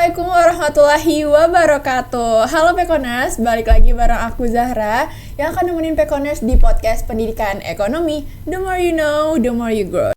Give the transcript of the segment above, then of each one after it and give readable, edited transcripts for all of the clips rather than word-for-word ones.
Assalamualaikum warahmatullahi wabarakatuh. Halo Pekoners, balik lagi bareng aku Zahra yang akan nemenin Pekoners di podcast Pendidikan Ekonomi. The more you know, the more you grow.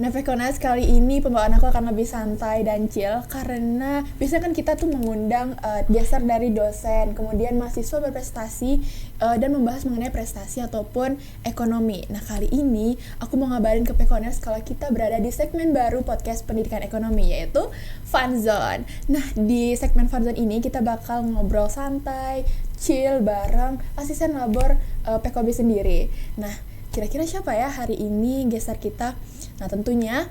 Nah Pekoners, kali ini pembawaan aku akan lebih santai dan chill karena biasanya kan kita tuh mengundang geser dari dosen, kemudian mahasiswa berprestasi dan membahas mengenai prestasi ataupun ekonomi. Nah kali ini aku mau ngabarin ke Pekoners kalau kita berada di segmen baru podcast Pendidikan Ekonomi, yaitu Fun Zone. Nah di segmen Fun Zone ini kita bakal ngobrol santai, chill bareng asisten labor PKB sendiri. Nah kira-kira siapa ya hari ini geser kita? Nah tentunya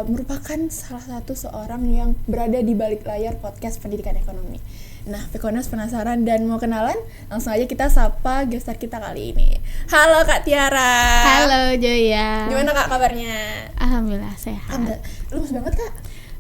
merupakan salah satu seorang yang berada di balik layar podcast Pendidikan Ekonomi. Nah Pekoners penasaran dan mau kenalan? Langsung aja kita sapa geser kita kali ini. Halo Kak Tiara. Halo Joya. Gimana Kak kabarnya? Alhamdulillah sehat. Lemes banget Kak?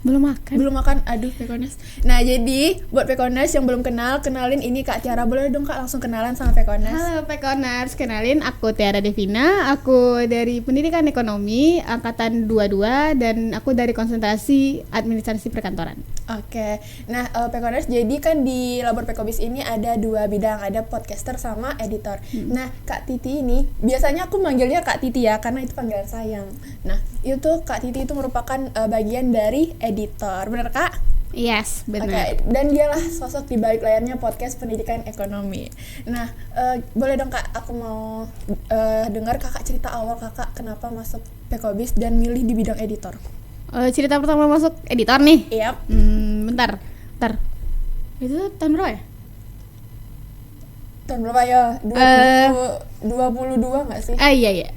Belum makan. Aduh Pekoners. Nah jadi buat Pekoners yang belum kenal, kenalin ini Kak Tiara. Boleh dong Kak langsung kenalan sama Pekoners? Halo Pekoners, kenalin aku Tiara Devina. Aku dari Pendidikan Ekonomi angkatan 22 dan aku dari konsentrasi administrasi perkantoran. Oke. Nah Pekoners, jadi kan di Labor Pekobis ini ada dua bidang, ada podcaster sama editor. Nah Kak Titi ini biasanya aku manggilnya Kak Titi ya karena itu panggilan sayang. Nah itu Kak Titi itu merupakan bagian dari editor, bener Kak? Yes, benar. Okay. Dan dialah sosok di balik layarnya podcast Pendidikan Ekonomi. Nah, boleh dong Kak, aku mau dengar Kakak cerita awal Kakak kenapa masuk Pekobis dan milih di bidang editor. Cerita pertama masuk editor nih. Iya. Bentar. Itu tahun berapa ya? Tahun berapa ya? 2022 nggak sih? Iya.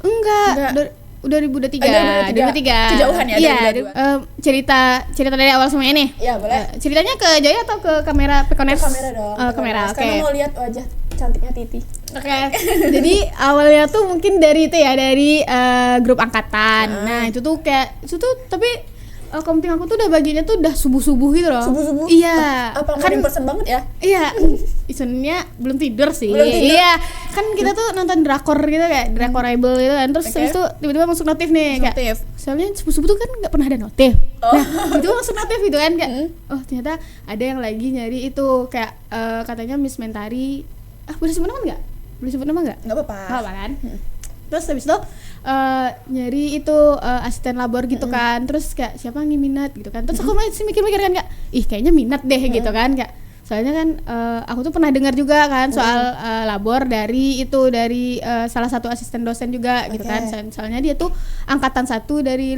Enggak. 2023. Kejauhan ya? Iya. Cerita dari awal semuanya nih. Iya boleh. Ceritanya ke Joya atau ke kamera Pekoners? Ke kamera dong. Kamera. Oke. Karena mau lihat wajah cantiknya Titi. Oke. Jadi awalnya tuh mungkin dari itu ya, dari grup angkatan. Nah itu tuh tapi komting aku tuh udah bagiannya tuh udah subuh gitu loh. Subuh? Iya. Apa kan persen banget ya? Iya. Sebenarnya belum tidur sih. Belum tidur. Iya. Kan kita tuh nonton drakor gitu kayak drakorable gitu kan. Terus habis itu tiba-tiba masuk notif nih kayak. Soalnya subuh-subuh tuh kan enggak pernah ada notif. Nah, itu masuk notif gitu kan kayak ternyata ada yang lagi nyari itu kayak katanya Miss Mentari. Boleh sebut nama enggak? Enggak apa-apa kan? Terus habis itu nyari itu asisten labor gitu kan. Terus kayak siapa yang minat gitu kan. Terus aku masih mikir-mikir kan kayak kayaknya minat deh gitu kan kayak. Soalnya kan aku tuh pernah dengar juga kan soal labor dari salah satu asisten dosen juga gitu kan. Soalnya dia tuh angkatan 1 dari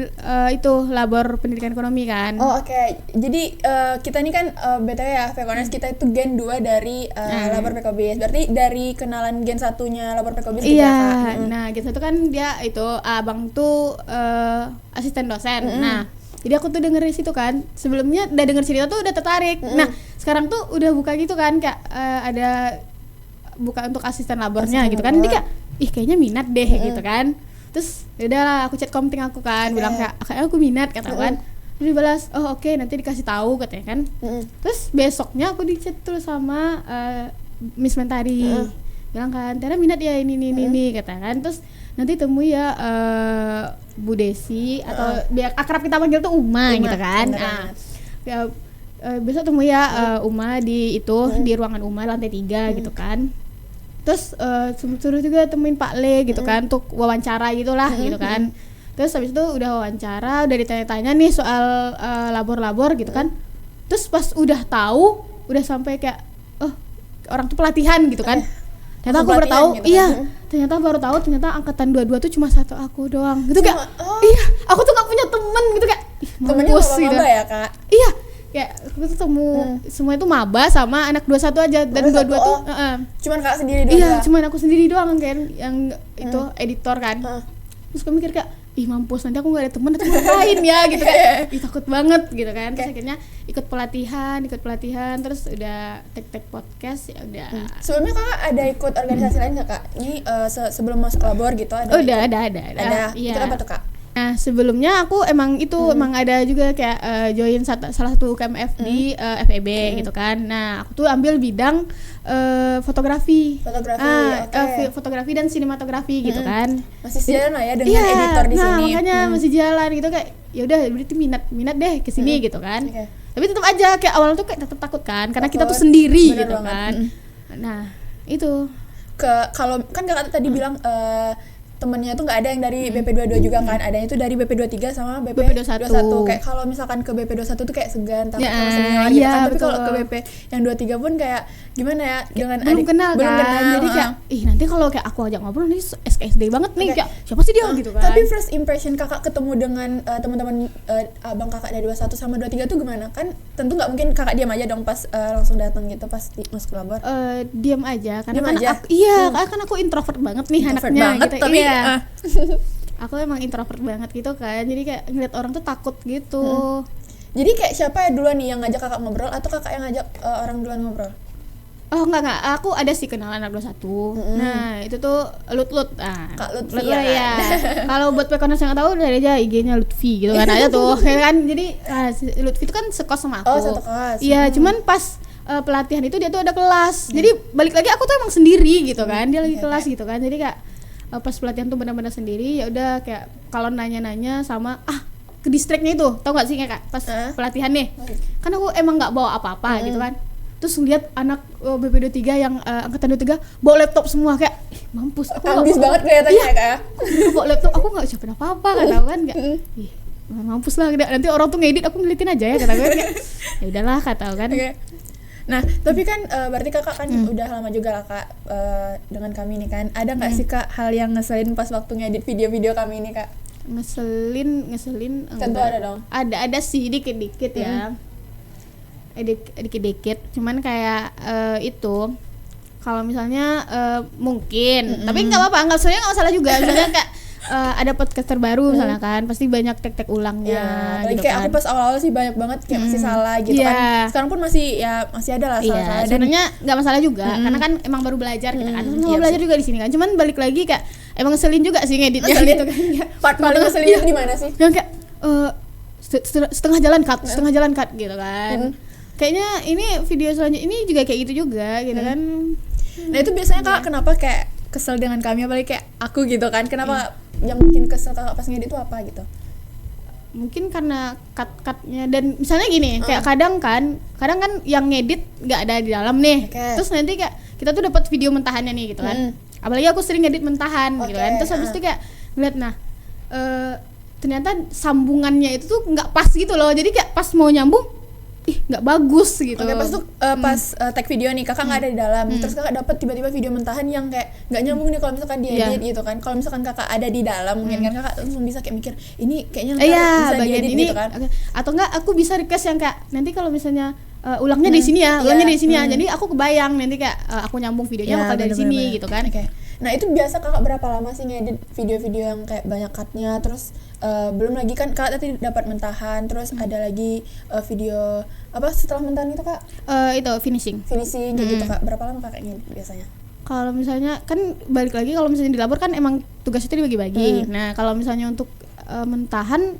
itu labor pendidikan ekonomi kan. Oke. Jadi kita ini kan BTW ya Pekoners, kita itu gen 2 dari labor PKB. Berarti dari kenalan gen 1-nya labor PKB gitu ya Kak? Nah gen 1 kan dia itu abang tuh asisten dosen. Nah jadi aku tuh denger di situ kan. Sebelumnya udah denger cerita tuh udah tertarik. Nah, sekarang tuh udah buka gitu kan kayak ada buka untuk asisten labornya gitu kan. Jadi kayak kayaknya minat deh gitu kan. Terus udahlah aku chat komting aku kan, bilang kayaknya aku minat kata kan. Terus dibalas, oke, nanti dikasih tahu katanya kan. Terus besoknya aku di chat terus sama Miss Mentari. Bilang kan, Tiara minat ya ini kata kan. Terus nanti temui ya Bu Desi atau biar akrab kita panggil tuh Uma gitu kan. Besok temui ya Uma di ruangan Uma lantai 3 gitu kan. Terus suruh juga temuin Pak Le gitu kan untuk wawancara gitulah gitu kan. Terus habis itu udah wawancara, udah ditanya-tanya nih soal labor-labor gitu kan. Terus pas udah tahu, udah sampai kayak orang tuh pelatihan gitu kan. Ternyata aku baru tahu, gitu ternyata angkatan 22 tuh cuma satu aku doang. Gitu kayak, aku tuh gak punya temen gitu kayak, mampus gitu. Temennya ya Kak? Iya, kayak aku tuh semua itu maba sama anak 21 aja dan 22 tuh. Cuman Kak sendiri doang? Iya, cuman aku sendiri doang kan, yang itu editor kan. Terus aku mikir kayak, mampus nanti aku gak ada temen atau ngapain ya gitu kan. Takut banget gitu kan. Terus akhirnya ikut pelatihan terus udah tek podcast ya udah. Sebelumnya Kakak ada ikut organisasi lain nggak Kak? Ini sebelum masuk labor gitu ada? Ada. Iya. Itu apa tuh Kak? Nah sebelumnya aku emang emang ada juga kayak join salah satu UKMF di FEB gitu kan. Nah aku tuh ambil bidang fotografi, fotografi dan sinematografi gitu kan. Masih jalan lah ya dengan editor di sini. Nah makanya masih jalan gitu kayak ya udah berarti minat deh kesini gitu kan. Tapi tetap aja kayak awal tuh kayak tetap takut kan karena kita tuh sendiri gitu kan. Nah itu kalau kan kakak tadi bilang temennya tuh nggak ada yang dari BP22 juga kan, adanya itu dari BP23 sama BP21. Kayak kalau misalkan ke BP21 tuh kayak segan takut sama senior gitu kan, tapi kalau ke BP yang 23 pun kayak gimana ya, dengan belum kenal jadi kayak nanti kalau kayak aku ajak ngobrol nih SKSD banget nih kayak siapa sih dia gitu kan. Tapi first impression kakak ketemu dengan teman-teman abang kakak dari 21 sama 23 tuh gimana? Kan tentu nggak mungkin kakak diam aja dong pas langsung datang gitu pas masuk labor. Diam aja karena diam kan aja? kan aku introvert banget nih introvert anaknya banget, gitu. Tapi aku emang introvert banget gitu kan, jadi kayak ngeliat orang tuh takut gitu. Jadi kayak siapa ya duluan nih yang ngajak kakak ngobrol atau kakak yang ngajak orang duluan ngobrol? Oh enggak, aku ada sih kenalan anak 21. Nah itu tuh Lut. Kak Lutfi ya. Kalau buat pekoners yang nggak tahu dari aja IG-nya Lutfi gitu kan aja tuh kan. Jadi si Lutfi itu kan sekos sama aku. Oh satu kelas. Iya cuman pas pelatihan itu dia tuh ada kelas. Jadi balik lagi aku tuh emang sendiri gitu kan, dia lagi kelas gitu kan. Jadi kayak pas pelatihan tuh benar-benar sendiri, ya udah kayak kalau nanya-nanya sama ke distriknya itu, tau gak sih kayak pas pelatihan nih, kan aku emang nggak bawa apa-apa gitu kan, terus lihat anak BP23 yang angkatan 23 bawa laptop semua kayak mampus, aku ambis banget kelihatannya kak. Aku bawa laptop, aku nggak siapin apa-apa kan, tau kan kayak mampus lah, nanti orang tuh ngedit aku ngeliatin aja ya kata gue kayak ya udahlah kata kan. Nah, tapi kan berarti kakak kan udah lama juga lah kak dengan kami ini kan. Ada nggak sih kak hal yang ngeselin pas waktu ngedit video-video kami ini kak? Ngeselin tentu ada dong. Ada sih dikit-dikit ya. Dikit-dikit. Cuman kayak itu kalau misalnya mungkin, tapi nggak apa-apa, nggak masalah juga. Misalnya kayak ada podcast terbaru misalnya kan, pasti banyak tek ulangnya gitu kayak kan. aku pas awal-awal sih banyak banget kayak masih salah gitu kan. Sekarang pun masih ada lah salah-salah. Sebenarnya nggak masalah juga karena kan emang baru belajar kita kan. Mau belajar juga di sini kan. Cuman balik lagi kayak emang ngeselin juga sih ngeditnya gitu kan. Part paling ngeselin di mana sih? Yang kayak setengah jalan cut gitu kan. Kayaknya ini video selanjutnya ini juga kayak gitu juga gitu kan. Nah itu biasanya kak kenapa kayak kesel dengan kami, apalagi kayak aku gitu kan, kenapa yang bikin kesel kakak pas ngedit itu apa gitu? Mungkin karena cut-cutnya, dan misalnya gini kayak kadang kan yang ngedit nggak ada di dalam nih, terus nanti kayak kita tuh dapat video mentahannya nih gitu kan, apalagi aku sering ngedit mentahan gitu kan, terus habis itu kayak ngeliat ternyata sambungannya itu tuh nggak pas gitu loh, jadi kayak pas mau nyambung nggak bagus gitu. Pas tuh pas tag video nih kakak nggak ada di dalam, terus kakak dapat tiba-tiba video mentahan yang kayak nggak nyambung nih kalau misalkan diedit gitu kan. Kalau misalkan kakak ada di dalam mungkin kan kakak langsung bisa kayak mikir ini kayaknya bisa diedit ini, gitu kan. Atau enggak aku bisa request yang kayak nanti kalau misalnya ulangnya di sini ya, ulangnya di sini ya. Jadi aku kebayang nanti kayak aku nyambung videonya bakal dari sini gitu kan. Nah itu biasa kakak berapa lama sih ngedit video-video yang kayak banyak cutnya, terus belum lagi kan kakak tadi dapat mentahan, terus ada lagi video apa setelah mentahan itu kak? Itu finishing kayak gitu kak. Berapa lama kakak ngedit biasanya? Kalau misalnya kan balik lagi kalau misalnya di labor kan emang tugas itu dibagi-bagi. Nah kalau misalnya untuk mentahan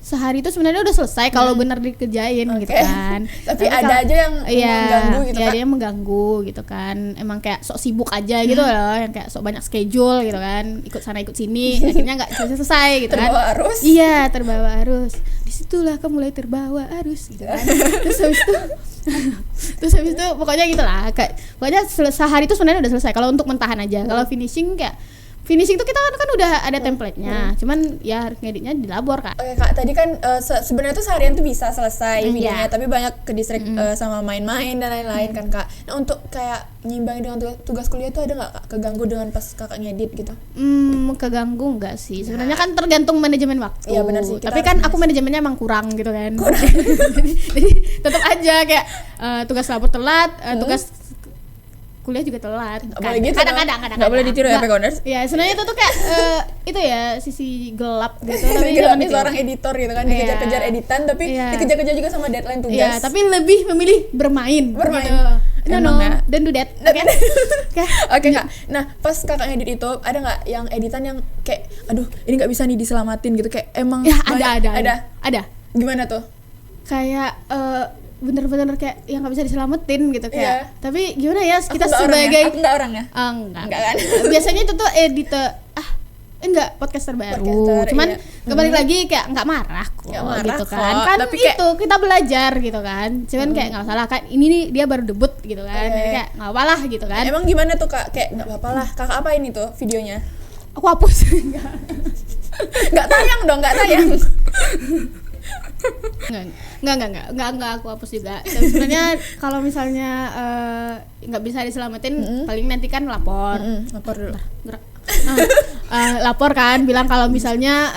sehari itu sebenarnya udah selesai kalau benar dikerjain gitu kan. Tapi ada aja yang mengganggu gitu kan. Ada yang mengganggu gitu kan. Emang kayak sok sibuk aja gitu loh, yang kayak sok banyak schedule gitu kan, ikut sana ikut sini, akhirnya nggak selesai gitu kan. Terbawa arus. Iya, terbawa arus. Disitulah kamu mulai terbawa arus gitu kan. Terus habis itu pokoknya gitulah. Pokoknya sehari itu sebenarnya udah selesai kalau untuk mentahan aja. Kalau finishing tuh kita kan udah ada template-nya, cuman ya ngeditnya di labor kak. Oke kak, tadi kan sebenarnya tuh seharian tuh bisa selesai videonya, tapi banyak ke distrik sama main-main dan lain-lain kan kak. Nah untuk kayak nyimbangin dengan tugas kuliah tuh ada nggak kak keganggu dengan pas kakak ngedit gitu? Keganggu nggak sih, sebenarnya kan tergantung manajemen waktu. Iya benar sih. Tapi kan aku manajemennya emang kurang gitu kan. Jadi tetap aja kayak tugas labor telat, tugas kuliah juga telat. Kadang-kadang nggak boleh ditiru ya Pekoners. Ya sebenarnya itu tuh kayak itu ya sisi gelap gitu. Tapi gelapnya seorang editor gitu kan, dikejar-kejar editan tapi dikejar-kejar juga sama deadline tugas. Iya, tapi lebih memilih bermain. Gitu. Emang ya? Don't do that. Oke Kak. Nah pas kakak ngedit itu ada nggak yang editan yang kayak aduh ini nggak bisa nih diselamatin gitu, kayak emang Ya ada. Gimana tuh? Kayak bener-bener kayak yang nggak bisa diselamatin gitu kayak. Iya. Tapi gimana ya kita Aku sebagai nggak orangnya. Enggak kan? Biasanya itu tuh editor enggak podcaster baru. Cuman kembali lagi kayak nggak marah kok gitu kan. Kan tapi itu kita belajar gitu kan. Cuman kayak nggak salah kan ini nih dia baru debut gitu kan. Jadi kayak nggak apa-apa gitu kan. Emang gimana tuh Kak? Kayak nggak apa-apa lah. Kakak apain itu videonya? Aku hapus. Nggak tayang dong, nggak tayang. Enggak aku hapus juga. Tapi sebenarnya kalau misalnya nggak bisa diselamatin paling nanti kan lapor. Lapor dulu. Lapor kan, bilang kalau misalnya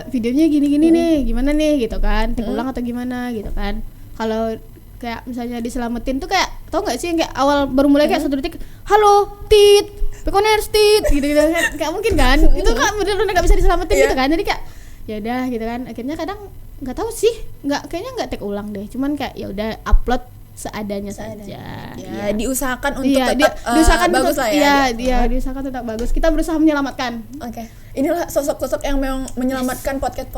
videonya gini-gini nih, gimana nih gitu kan, take ulang atau gimana gitu kan. Kalau kayak misalnya diselamatin tuh kayak tau nggak sih kayak awal baru mulai kayak 1 detik, halo tit, Pekoners tit, gitu kan, kayak mungkin kan, itu kan bener-bener nggak bisa diselamatin gitu kan, jadi kayak ya udah gitu kan, akhirnya kadang nggak tahu sih, kayaknya nggak take ulang deh, cuman kayak ya udah upload seadanya saja. Ya, diusahakan untuk tetap diusahakan bagus untuk, lah ya. Iya, diusahakan tetap bagus. Kita berusaha menyelamatkan. Oke. Inilah sosok-sosok yang memang menyelamatkan podcast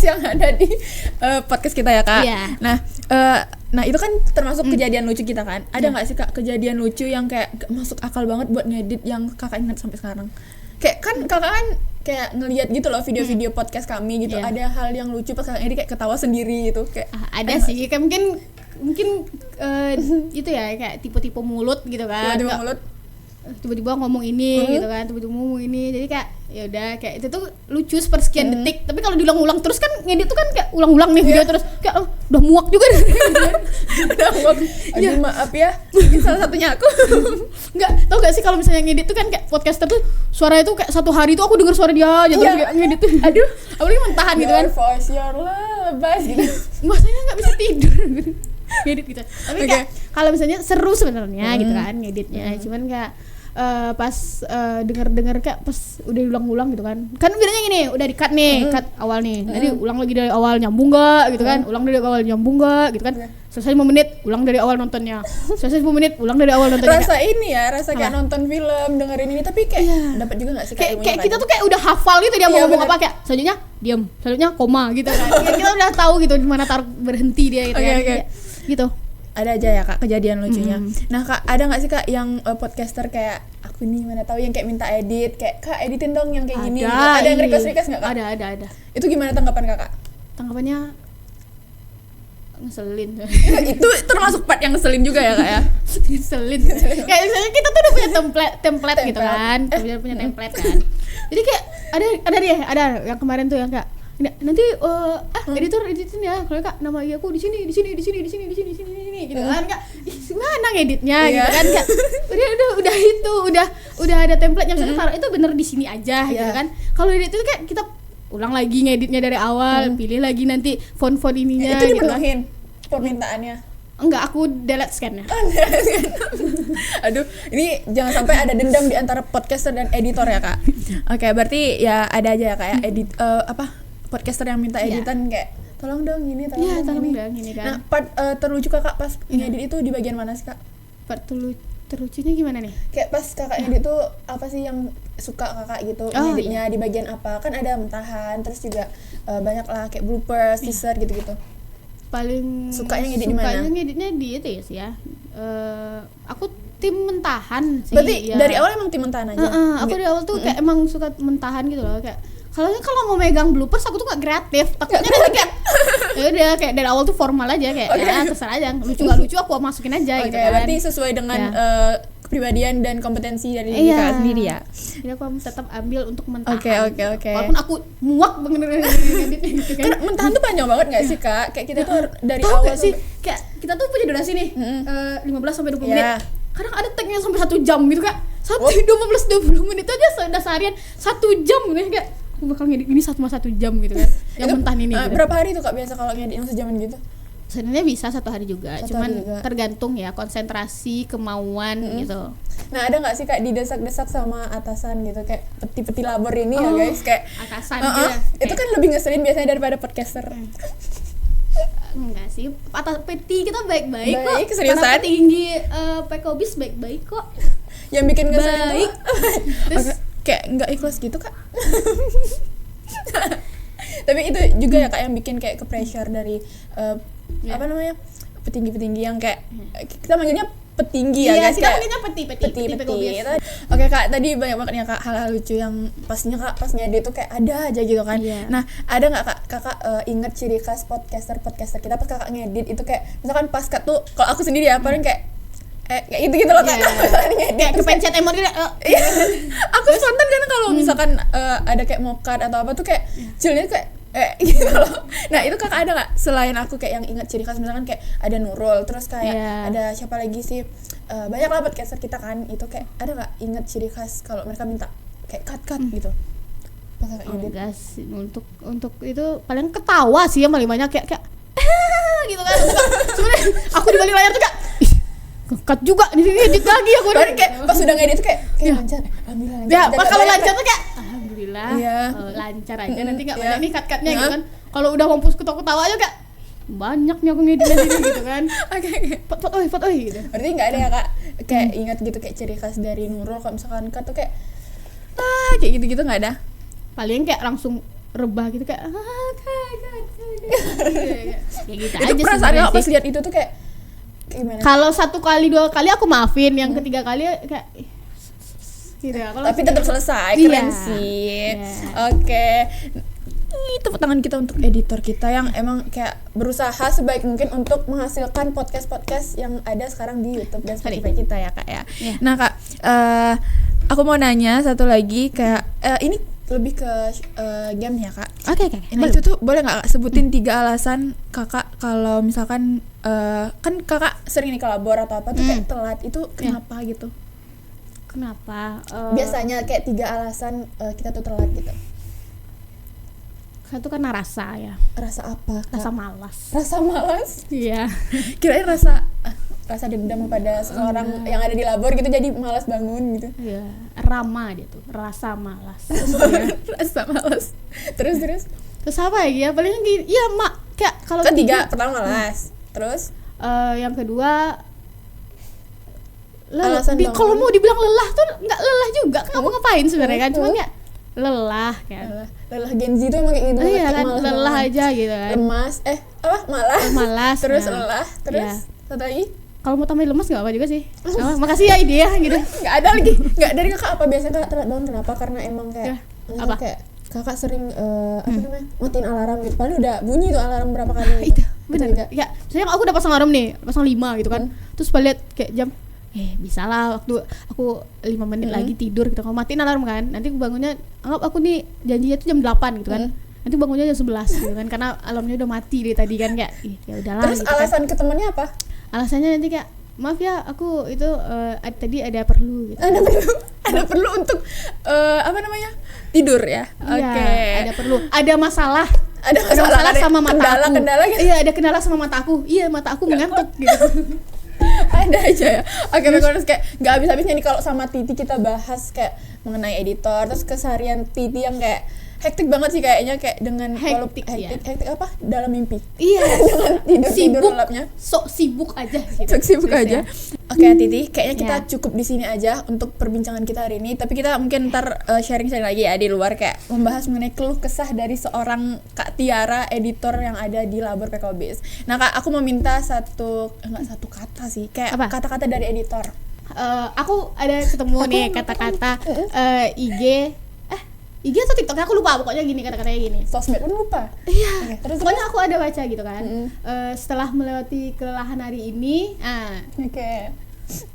yang ada di podcast kita ya Kak. Iya. Nah itu kan termasuk kejadian lucu kita kan. Ada nggak sih Kak kejadian lucu yang kayak gak masuk akal banget buat ngedit yang Kakak ingat sampai sekarang? Kayak kan Kakak kan kayak ngelihat gitu loh video-video podcast kami gitu. Ada hal yang lucu pas Kakak edit kayak ketawa sendiri gitu kayak. Ada sih, kayak mungkin itu ya kayak tipe-tipe mulut gitu kan. Tipe-tipe mulut. Tiba-tiba ngomong ini gitu kan, tiba-tiba ngomong ini, jadi kayak ya udah kayak itu tuh lucu sepersekian detik, tapi kalau diulang-ulang terus kan ngedit tuh kan kayak ulang-ulang nih video terus kayak udah muak juga udah muak. Aduh maaf ya, mungkin salah satunya aku. Nggak, tau gak sih kalau misalnya ngedit tuh kan kayak podcaster tuh suaranya tuh kayak 1 hari tuh aku denger suara dia aja terus kayak ngedit tuh aduh apalagi mentahan gitu kan, your voice your love gitu. Masanya nggak bisa tidur ngedit gitu, tapi kayak kalau misalnya seru sebenarnya gitu kan ngeditnya, cuman kayak pas denger kayak pas udah ulang-ulang gitu kan bilangnya gini udah di cut nih, cut awal nih, jadi ulang lagi dari awal nyambung gak gitu kan, ulang dari awal nyambung gak gitu kan, selesai 5 menit ulang dari awal nontonnya, selesai 10 menit ulang dari awal nontonnya. Rasa kayak nonton film dengerin ini, tapi kayak dapat juga nggak sih kayak kita tuh kayak udah hafal gitu dia mau ngomong apa, kayak selanjutnya diam, selanjutnya koma gitu kan. Kayak kita udah tahu gitu di mana taruh berhenti dia gitu kan. Gitu. Ada aja ya Kak kejadian lucunya. Nah Kak, ada nggak sih Kak yang podcaster kayak aku nih mana tahu yang kayak minta edit, kayak Kak editin dong yang kayak gini. Ada yang request nggak Kak? Ada. Itu gimana tanggapan Kakak? Tanggapannya ngeselin. Itu termasuk part yang ngeselin juga ya Kak ya? Ngeselin. Kayak misalnya kita tuh udah punya template gitu kan, punya template kan. Jadi kayak ada yang kemarin tuh yang kayak nanti editor editin ya kalau Kak nama aku di sini gitu kan, Kak gimana ngeditnya gitu kan, Kak udah ada template-nya, misalnya taruh itu bener di sini aja gitu kan. Kalau edit itu kayak kita ulang lagi ngeditnya dari awal, pilih lagi nanti font ininya itu gitu kan. dipenuhin permintaannya? Enggak, aku delete scan-nya. Aduh, ini jangan sampai ada dendam di antara podcaster dan editor ya Kak. Oke, berarti ya ada aja ya Kak ya podcaster yang minta editan kayak tolong dong gini, tolong dong gini kan. Nah, part terlucu Kakak pas ngedit itu di bagian mana sih Kak? Part terlucunya gimana nih? Kayak pas Kakak ngedit tuh apa sih yang suka Kakak gitu ngeditnya di bagian apa? Kan ada mentahan, terus juga banyak lah kayak bloopers, teaser gitu-gitu. Paling sukanya ngedit di mana? Sukanya ngeditnya di itu ya sih ya. Aku tim mentahan sih. Berarti dari awal emang tim mentahan aja? Aku dari awal tuh kayak emang suka mentahan gitu loh, kayak kalau mau megang bloopers aku tuh gak kreatif, takutnya nanti kayak ya udah kayak dari awal tuh formal aja kayak ya terserah aja, lucu gak lucu aku masukin aja gitu kan. Berarti sesuai dengan kepribadian dan kompetensi dari Kakak sendiri ya. Jadi aku tetap ambil untuk mentahan. Oke. Walaupun aku muak banget ngeditnya gitu kan. Karena mentahan tuh panjang banget gak sih Kak? Kayak kita tuh dari awal gak sih kayak kita tuh punya durasi nih 15-20 menit. Kadang ada tag-nya sampai 1 jam gitu Kak. 15-20 menit aja udah seharian 1 jam gitu kayak aku bakal ngedit ini 1 jam gitu kan. Yang mentahan ini gitu. Berapa hari tuh Kak biasa kalau ngedit yang sejaman gitu? Sebenarnya bisa 1 hari juga, tergantung ya konsentrasi, kemauan gitu. Nah ada nggak sih Kak didesak-desak sama atasan gitu kayak peti-peti labor ini ya guys, kayak atasan itu kan lebih ngeselin biasanya daripada podcaster. enggak sih. Atas peti kita baik-baik kok. Baik, seriusan? Para petinggi Pekobis baik-baik kok. Yang bikin ngeselin Baik. Terus kayak nggak ikhlas gitu kak. Tapi itu juga ya kak yang bikin kayak ke pressure dari apa namanya petinggi-petinggi yang kayak kita manggilnya petinggi ya guys, kita kayak manggilnya peti Pekobis. Oke kak, tadi banyak banget ya kak hal-hal lucu yang pastinya kak pas ngedit tuh kayak ada aja gitu kan. Nah ada nggak kak kakak inget ciri khas podcaster kita pas kakak ngedit itu kayak misalkan pas kak tuh kalau aku sendiri ya paling kayak kayak gitu loh kak, kayak kepencet emot gitu. Aku spontan karena kalau misalkan ada kayak mokat atau apa tuh kayak chillnya kayak gitu loh. Nah itu kakak ada nggak selain aku kayak yang ingat ciri khas misalkan kayak ada Nurul terus kayak ada siapa lagi sih banyak lah podcaster kita kan itu kayak ada nggak ingat ciri khas kalau mereka minta kayak cut gitu pas kakak edit? Enggak sih, untuk itu paling ketawa sih yang paling banyak kayak gitu kan. Sebenarnya aku di balik layar tuh kayak cut juga di sini edit lagi aku baru kayak pas udah ngedit tuh kayak lancar alhamdulillah ya kalau lancar tuh kayak alhamdulillah lancar aja nanti nggak banyak nih cut-cutnya gitu kan. Kalau udah mampus ketawa aja kayak banyaknya aku ngedit sini gitu kan. Pot oi gitu. Berarti nggak ada ya kak kayak ingat gitu kayak ciri khas dari Nurul kalau misalkan cut tuh kayak kayak gitu nggak ada? Paling kayak langsung rebah gitu kayak kayak gitu itu aja. perasaan aku pas lihat itu tuh kayak gimana? Kalau 1 kali 2 kali aku maafin, yang ketiga kali kayak gitu ya. Tapi tetap selesai, keren sih. Oke. Tepuk tangan kita untuk editor kita yang emang kayak berusaha sebaik mungkin untuk menghasilkan podcast yang ada sekarang di YouTube dan Spotify kita ya kak ya. Nah kak, aku mau nanya satu lagi kayak ini lebih ke game ya kak. Oke. Nah itu tuh boleh nggak kak sebutin 3 alasan kakak kalau misalkan kan kakak sering nih kolabor atau apa tuh kayak telat itu kenapa gitu? Kenapa? Biasanya kayak 3 alasan kita tuh telat gitu. Satu karena rasa ya. Rasa apa? Kak? Rasa malas. Rasa malas? Iya. Kirain rasa dendam pada seseorang yang ada di labor gitu jadi malas bangun gitu. Iya, Rama dia tuh, rasa malas. Rasa malas. Terus apa lagi ya? Paling gini, iya mak, kayak kalau ketiga pertama malas. Terus yang kedua kalau mau dibilang lelah tuh nggak lelah juga, kan kamu ngapain sebenarnya kan, cuma kayak lelah kan. Lelah Gen Z tuh emang kayak gitu. Iya kan, lelah aja gitu kan. Lemas, malas. Terus lelah, terus satu lagi. Kalau mau tambahin lemas nggak apa juga sih. Makasih ya ide ya gitu. Nggak ada lagi. Nggak dari kakak apa biasanya kakak telat bangun kenapa? Karena emang kayak apa? Kayak kakak sering apa namanya matiin alarm gitu. Padahal udah bunyi tuh alarm berapa kali. Itu benar. Ya, misalnya aku udah pasang alarm nih, pasang 5 gitu kan. Terus lihat kayak jam bisa lah waktu aku 5 menit lagi tidur gitu. Kalau matiin alarm kan, nanti aku bangunnya anggap aku nih janjinya tuh jam 8 gitu kan. Nanti bangunnya jam 11 gitu kan karena alarmnya udah mati dari tadi kan kayak ya udahlah. Terus gitu alasan kan. ke temennya apa? Alasannya nanti kayak maaf ya aku itu tadi ada perlu gitu. Ada perlu untuk apa namanya? Tidur ya. Oke. Ada perlu. Ada masalah sama mata aku. Kendala gitu. Iya, ada kendala sama mata aku. Iya, mata aku mengantuk gitu. Ada aja ya. Oke, terus kayak nggak habis-habisnya nih kalau sama Titi kita bahas kayak mengenai editor, terus keseharian Titi yang kayak hektik banget sih kayaknya kayak dengan hektik apa dalam mimpi. Iya. Dengan tidur lelapnya. Sok sibuk aja gitu. Sok sibuk aja. Oke, Titi, kayaknya kita cukup di sini aja untuk perbincangan kita hari ini. Tapi kita mungkin ntar sharing-sharing lagi ya di luar kayak membahas mengenai keluh kesah dari seorang Kak Tiara, editor yang ada di Labor Pekobis. Nah, Kak, aku mau minta satu kata sih, kayak kata-kata dari editor. Aku ada ketemu nih kata-kata IG atau TikTok, aku lupa, pokoknya gini kata-katanya gini. Sosmed pun lupa. Iya. Terus pokoknya aku ada baca gitu kan. Setelah melewati kelelahan hari ini,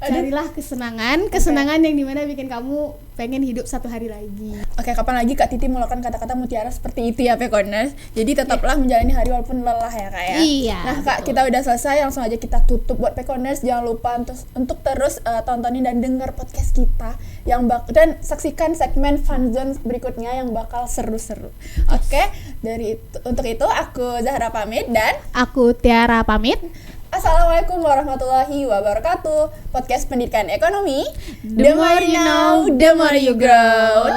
carilah kesenangan yang dimana bikin kamu pengen hidup satu hari lagi. Oke, kapan lagi Kak Titi melakukan kata-kata mutiara seperti itu ya Pekoners. Jadi tetaplah menjalani hari walaupun lelah ya Kak ya. Iya. Nah Kak, kita udah selesai, langsung aja kita tutup buat Pekoners. Jangan lupa untuk terus tontonin dan denger podcast kita yang dan saksikan segmen Fun Zone berikutnya yang bakal seru-seru. Oke, untuk itu aku Zahra pamit dan aku Tiara pamit. Assalamualaikum warahmatullahi wabarakatuh. Podcast Pendidikan Ekonomi. The more you know, the more you grow.